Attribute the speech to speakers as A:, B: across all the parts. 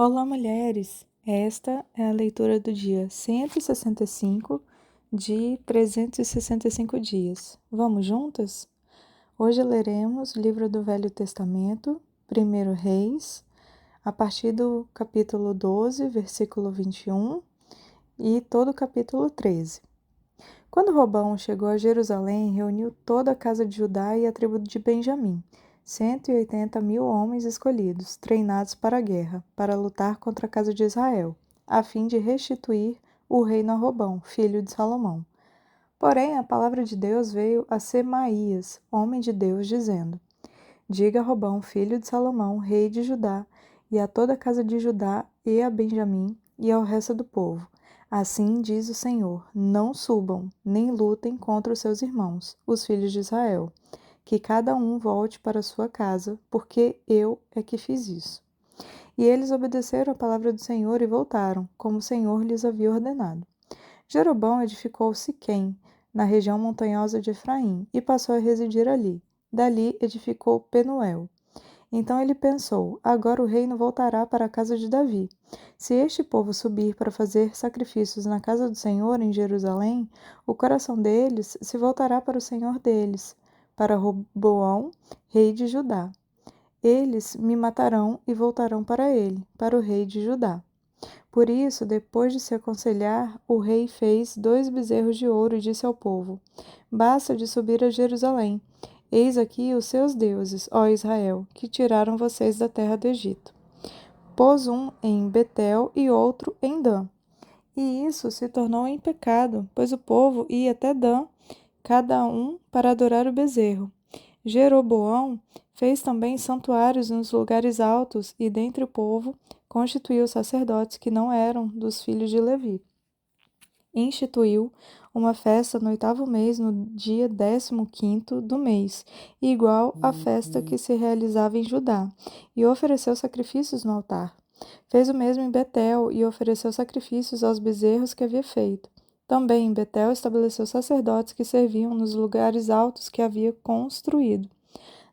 A: Olá, mulheres! Esta é a leitura do dia 165 de 365 dias. Vamos juntas? Hoje leremos o livro do Velho Testamento, 1 Reis, a partir do capítulo 12, versículo 21 e todo o capítulo 13. Quando Robão chegou a Jerusalém, reuniu toda a casa de Judá e a tribo de Benjamim, 180.000 homens escolhidos, treinados para a guerra, para lutar contra a casa de Israel, a fim de restituir o reino a Robão, filho de Salomão. Porém, a palavra de Deus veio a Semaías, homem de Deus, dizendo: Diga a Robão, filho de Salomão, rei de Judá, e a toda a casa de Judá, e a Benjamim, e ao resto do povo: Assim diz o Senhor: Não subam, nem lutem contra os seus irmãos, os filhos de Israel. Que cada um volte para sua casa, porque eu é que fiz isso. E eles obedeceram a palavra do Senhor e voltaram, como o Senhor lhes havia ordenado. Jeroboão edificou Siquém, na região montanhosa de Efraim, e passou a residir ali. Dali edificou Penuel. Então ele pensou: agora o reino voltará para a casa de Davi. Se este povo subir para fazer sacrifícios na casa do Senhor em Jerusalém, o coração deles se voltará para o Senhor deles, para Roboão, rei de Judá. Eles me matarão e voltarão para ele, para o rei de Judá. Por isso, depois de se aconselhar, o rei fez 2 bezerros de ouro e disse ao povo: Basta de subir a Jerusalém. Eis aqui os seus deuses, ó Israel, que tiraram vocês da terra do Egito. Pôs um em Betel e outro em Dan. E isso se tornou em pecado, pois o povo ia até Dan, cada um para adorar o bezerro. Jeroboão fez também santuários nos lugares altos e dentre o povo constituiu sacerdotes que não eram dos filhos de Levi. Instituiu uma festa no 8º mês, no dia 15º do mês, igual à festa que se realizava em Judá, e ofereceu sacrifícios no altar. Fez o mesmo em Betel e ofereceu sacrifícios aos bezerros que havia feito. Também em Betel estabeleceu sacerdotes que serviam nos lugares altos que havia construído.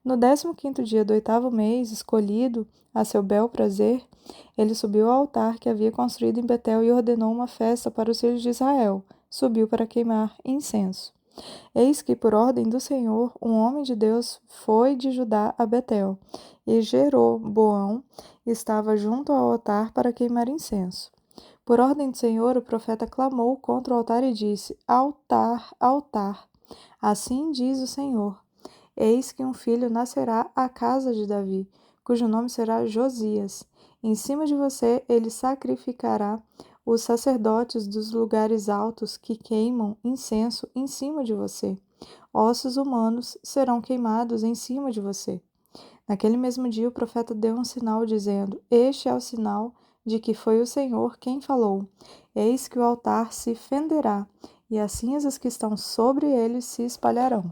A: No 15º dia do 8º mês, escolhido a seu bel prazer, ele subiu ao altar que havia construído em Betel e ordenou uma festa para os filhos de Israel. Subiu para queimar incenso. Eis que, por ordem do Senhor, um homem de Deus foi de Judá a Betel, e Jeroboão estava junto ao altar para queimar incenso. Por ordem do Senhor, o profeta clamou contra o altar e disse: Altar, altar! Assim diz o Senhor: Eis que um filho nascerá à casa de Davi, cujo nome será Josias. Em cima de você ele sacrificará os sacerdotes dos lugares altos que queimam incenso em cima de você. Ossos humanos serão queimados em cima de você. Naquele mesmo dia o profeta deu um sinal, dizendo: Este é o sinal de que foi o Senhor quem falou. Eis que o altar se fenderá, e as cinzas que estão sobre ele se espalharão.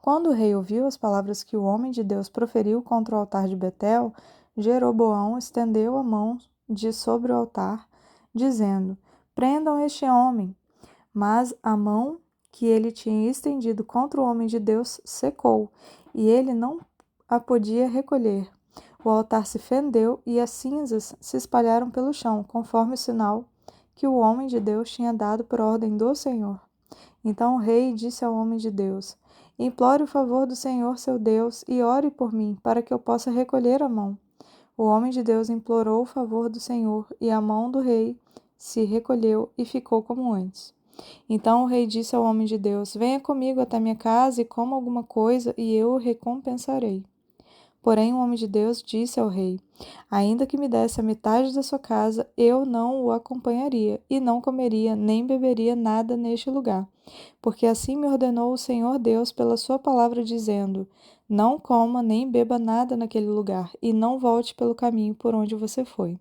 A: Quando o rei ouviu as palavras que o homem de Deus proferiu contra o altar de Betel, Jeroboão estendeu a mão de sobre o altar, dizendo: Prendam este homem. Mas a mão que ele tinha estendido contra o homem de Deus secou, e ele não a podia recolher. O altar se fendeu e as cinzas se espalharam pelo chão, conforme o sinal que o homem de Deus tinha dado por ordem do Senhor. Então o rei disse ao homem de Deus: Implore o favor do Senhor seu Deus e ore por mim, para que eu possa recolher a mão. O homem de Deus implorou o favor do Senhor, e a mão do rei se recolheu e ficou como antes. Então o rei disse ao homem de Deus: Venha comigo até minha casa e coma alguma coisa, e eu o recompensarei. Porém, o homem de Deus disse ao rei: Ainda que me desse a metade da sua casa, eu não o acompanharia, e não comeria nem beberia nada neste lugar. Porque assim me ordenou o Senhor Deus pela sua palavra, dizendo: Não coma nem beba nada naquele lugar, e não volte pelo caminho por onde você foi.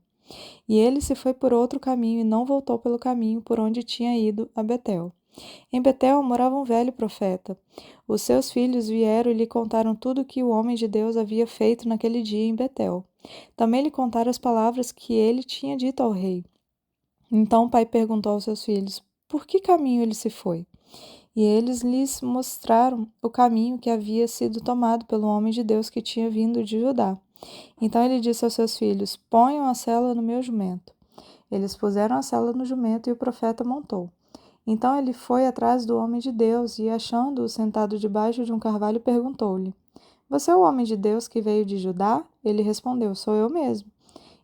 A: E ele se foi por outro caminho e não voltou pelo caminho por onde tinha ido a Betel. Em Betel morava um velho profeta. Os seus filhos vieram e lhe contaram tudo o que o homem de Deus havia feito naquele dia em Betel. Também lhe contaram as palavras que ele tinha dito ao rei. Então o pai perguntou aos seus filhos: Por que caminho ele se foi? E eles lhes mostraram o caminho que havia sido tomado pelo homem de Deus que tinha vindo de Judá. Então ele disse aos seus filhos: ponham a sela no meu jumento. Eles puseram a sela no jumento e o profeta montou. Então ele foi atrás do homem de Deus e, achando-o sentado debaixo de um carvalho, perguntou-lhe: Você é o homem de Deus que veio de Judá? Ele respondeu: Sou eu mesmo.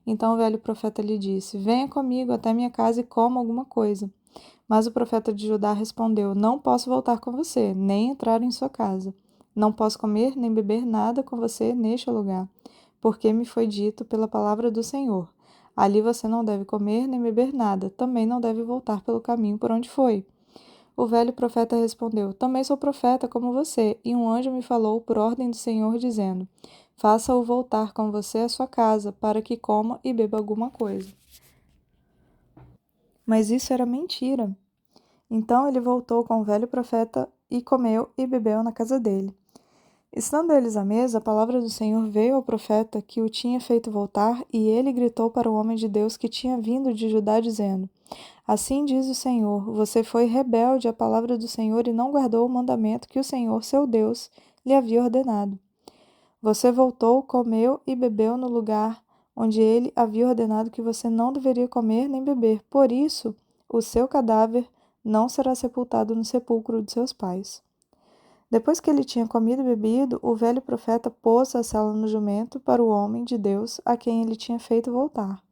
A: Então o velho profeta lhe disse: Venha comigo até minha casa e coma alguma coisa. Mas o profeta de Judá respondeu: Não posso voltar com você, nem entrar em sua casa. Não posso comer nem beber nada com você neste lugar, porque me foi dito pela palavra do Senhor: Ali você não deve comer nem beber nada, também não deve voltar pelo caminho por onde foi. O velho profeta respondeu: Também sou profeta como você, e um anjo me falou por ordem do Senhor, dizendo: Faça-o voltar com você à sua casa, para que coma e beba alguma coisa. Mas isso era mentira. Então ele voltou com o velho profeta e comeu e bebeu na casa dele. Estando eles à mesa, a palavra do Senhor veio ao profeta que o tinha feito voltar, e ele gritou para o homem de Deus que tinha vindo de Judá, dizendo: Assim diz o Senhor: Você foi rebelde à palavra do Senhor e não guardou o mandamento que o Senhor, seu Deus, lhe havia ordenado. Você voltou, comeu e bebeu no lugar onde ele havia ordenado que você não deveria comer nem beber. Por isso, o seu cadáver não será sepultado no sepulcro de seus pais. Depois que ele tinha comido e bebido, o velho profeta pôs a sela no jumento para o homem de Deus a quem ele tinha feito voltar.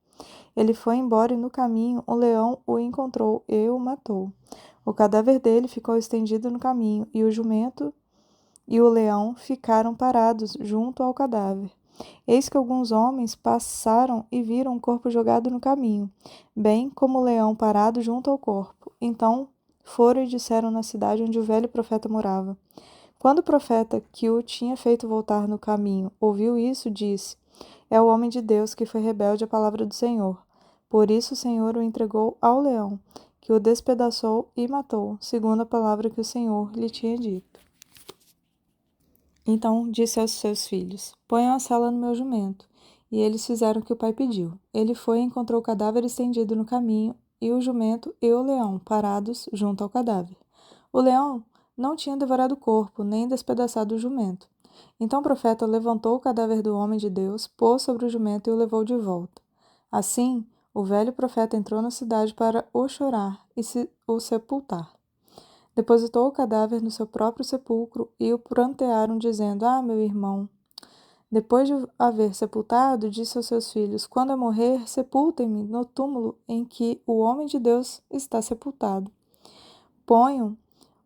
A: Ele foi embora e no caminho o leão o encontrou e o matou. O cadáver dele ficou estendido no caminho, e o jumento e o leão ficaram parados junto ao cadáver. Eis que alguns homens passaram e viram o corpo jogado no caminho, bem como o leão parado junto ao corpo. Então foram e disseram na cidade onde o velho profeta morava. Quando o profeta que o tinha feito voltar no caminho ouviu isso, disse: É o homem de Deus que foi rebelde à palavra do Senhor. Por isso o Senhor o entregou ao leão, que o despedaçou e matou, segundo a palavra que o Senhor lhe tinha dito. Então disse aos seus filhos: Ponham a sela no meu jumento. E eles fizeram o que o pai pediu. Ele foi e encontrou o cadáver estendido no caminho, e o jumento e o leão parados junto ao cadáver. O leão não tinha devorado o corpo, nem despedaçado o jumento. Então o profeta levantou o cadáver do homem de Deus, pôs sobre o jumento e o levou de volta. Assim, o velho profeta entrou na cidade para o chorar e o sepultar. Depositou o cadáver no seu próprio sepulcro e o prantearam, dizendo: Ah, meu irmão. Depois de haver sepultado, disse aos seus filhos: Quando eu morrer, sepultem-me no túmulo em que o homem de Deus está sepultado. Ponham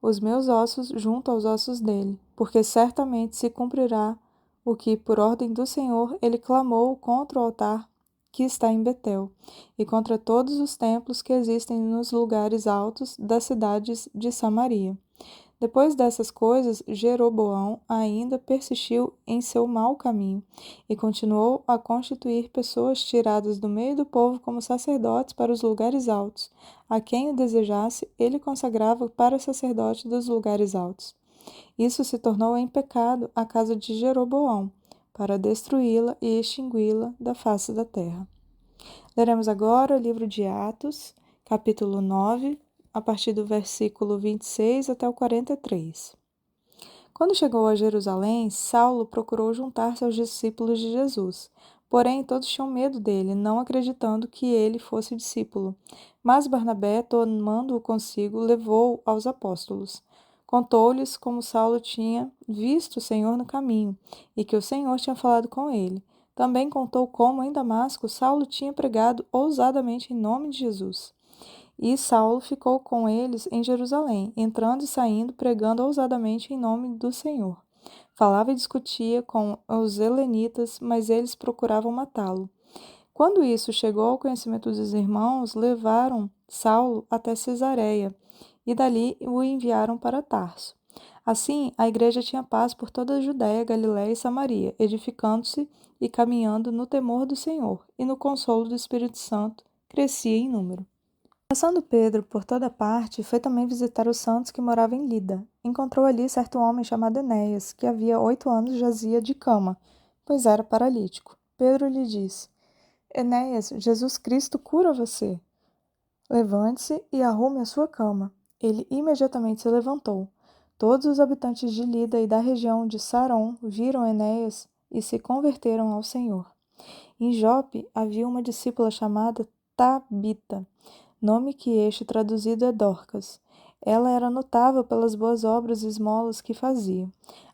A: os meus ossos junto aos ossos dele, porque certamente se cumprirá o que, por ordem do Senhor, ele clamou contra o altar que está em Betel, e contra todos os templos que existem nos lugares altos das cidades de Samaria. Depois dessas coisas, Jeroboão ainda persistiu em seu mau caminho e continuou a constituir pessoas tiradas do meio do povo como sacerdotes para os lugares altos. A quem o desejasse, ele consagrava para sacerdote dos lugares altos. Isso se tornou em pecado a casa de Jeroboão, para destruí-la e extingui-la da face da terra. Leremos agora o livro de Atos, capítulo 9, a partir do versículo 26 até o 43. Quando chegou a Jerusalém, Saulo procurou juntar-se aos discípulos de Jesus. Porém, todos tinham medo dele, não acreditando que ele fosse discípulo. Mas Barnabé, tomando-o consigo, levou-o aos apóstolos. Contou-lhes como Saulo tinha visto o Senhor no caminho e que o Senhor tinha falado com ele. Também contou como, em Damasco, Saulo tinha pregado ousadamente em nome de Jesus. E Saulo ficou com eles em Jerusalém, entrando e saindo, pregando ousadamente em nome do Senhor. Falava e discutia com os helenitas, mas eles procuravam matá-lo. Quando isso chegou ao conhecimento dos irmãos, levaram Saulo até Cesareia, e dali o enviaram para Tarso. Assim, a igreja tinha paz por toda a Judéia, Galiléia e Samaria, edificando-se e caminhando no temor do Senhor, e no consolo do Espírito Santo crescia em número. Passando Pedro por toda parte, foi também visitar os santos que moravam em Lida. Encontrou ali certo homem chamado Enéas, que havia 8 anos jazia de cama, pois era paralítico. Pedro lhe disse: Enéas, Jesus Cristo cura você. Levante-se e arrume a sua cama. Ele imediatamente se levantou. Todos os habitantes de Lida e da região de Saron viram Enéas e se converteram ao Senhor. Em Jope havia uma discípula chamada Tabita, nome que este traduzido é Dorcas. Ela era notável pelas boas obras e esmolas que fazia.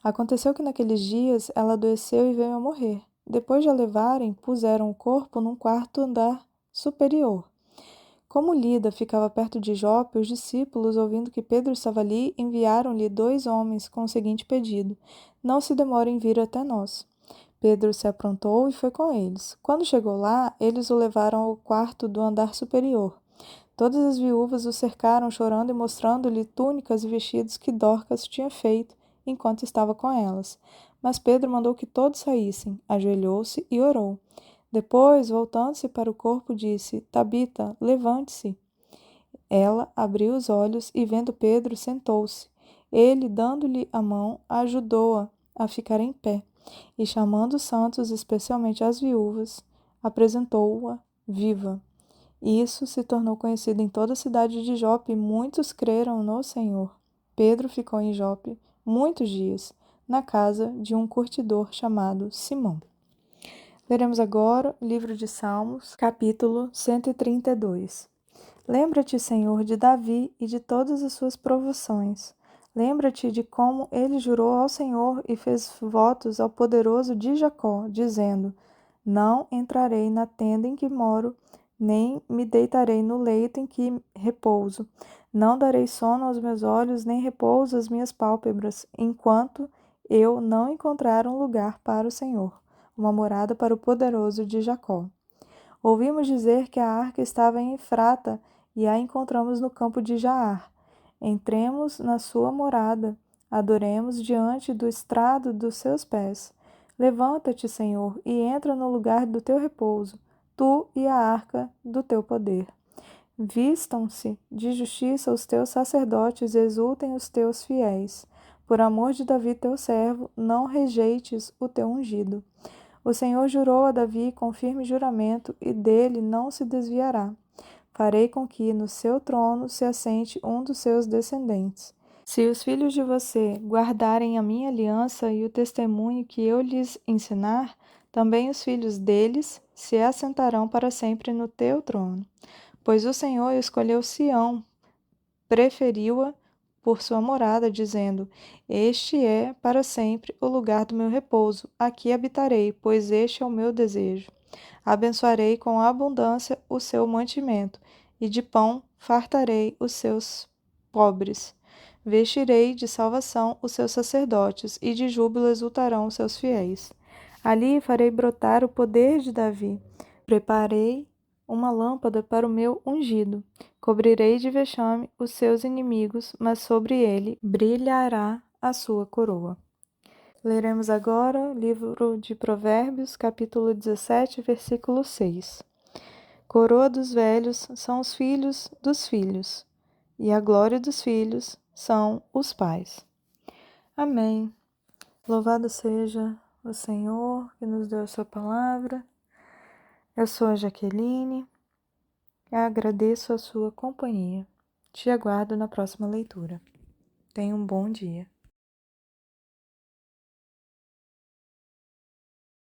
A: Aconteceu que naqueles dias ela adoeceu e veio a morrer. Depois de a levarem, puseram o corpo num quarto andar superior. Como Lida ficava perto de Jope, os discípulos, ouvindo que Pedro estava ali, enviaram-lhe 2 homens com o seguinte pedido: Não se demore em vir até nós. Pedro se aprontou e foi com eles. Quando chegou lá, eles o levaram ao quarto do andar superior. Todas as viúvas o cercaram, chorando e mostrando-lhe túnicas e vestidos que Dorcas tinha feito enquanto estava com elas. Mas Pedro mandou que todos saíssem, ajoelhou-se e orou. Depois, voltando-se para o corpo, disse: Tabita, levante-se. Ela abriu os olhos e, vendo Pedro, sentou-se. Ele, dando-lhe a mão, ajudou-a a ficar em pé e, chamando os santos, especialmente as viúvas, apresentou-a viva. Isso se tornou conhecido em toda a cidade de Jope e muitos creram no Senhor. Pedro ficou em Jope muitos dias, na casa de um curtidor chamado Simão. Leremos agora o livro de Salmos, capítulo 132. Lembra-te, Senhor, de Davi e de todas as suas provações. Lembra-te de como ele jurou ao Senhor e fez votos ao poderoso de Jacó, dizendo: Não entrarei na tenda em que moro, nem me deitarei no leito em que repouso. Não darei sono aos meus olhos, nem repouso às minhas pálpebras, enquanto eu não encontrar um lugar para o Senhor, uma morada para o poderoso de Jacó. Ouvimos dizer que a arca estava em Efrata e a encontramos no campo de Jaar. Entremos na sua morada, adoremos diante do estrado dos seus pés. Levanta-te, Senhor, e entra no lugar do teu repouso, tu e a arca do teu poder. Vistam-se de justiça os teus sacerdotes e exultem os teus fiéis. Por amor de Davi, teu servo, não rejeites o teu ungido. O Senhor jurou a Davi com firme juramento, e dele não se desviará. Farei com que no seu trono se assente um dos seus descendentes. Se os filhos de você guardarem a minha aliança e o testemunho que eu lhes ensinar, também os filhos deles se assentarão para sempre no teu trono. Pois o Senhor escolheu Sião, preferiu-a por sua morada, dizendo: Este é para sempre o lugar do meu repouso. Aqui habitarei, pois este é o meu desejo. Abençoarei com abundância o seu mantimento, e de pão fartarei os seus pobres. Vestirei de salvação os seus sacerdotes, e de júbilo exultarão os seus fiéis. Ali farei brotar o poder de Davi. Preparei uma lâmpada para o meu ungido. Cobrirei de vexame os seus inimigos, mas sobre ele brilhará a sua coroa. Leremos agora o livro de Provérbios, capítulo 17, versículo 6. Coroa dos velhos são os filhos dos filhos, e a glória dos filhos são os pais. Amém. Louvado seja o Senhor que nos deu a sua palavra. Eu sou a Jaqueline. Agradeço a sua companhia. Te aguardo na próxima leitura. Tenha um bom dia.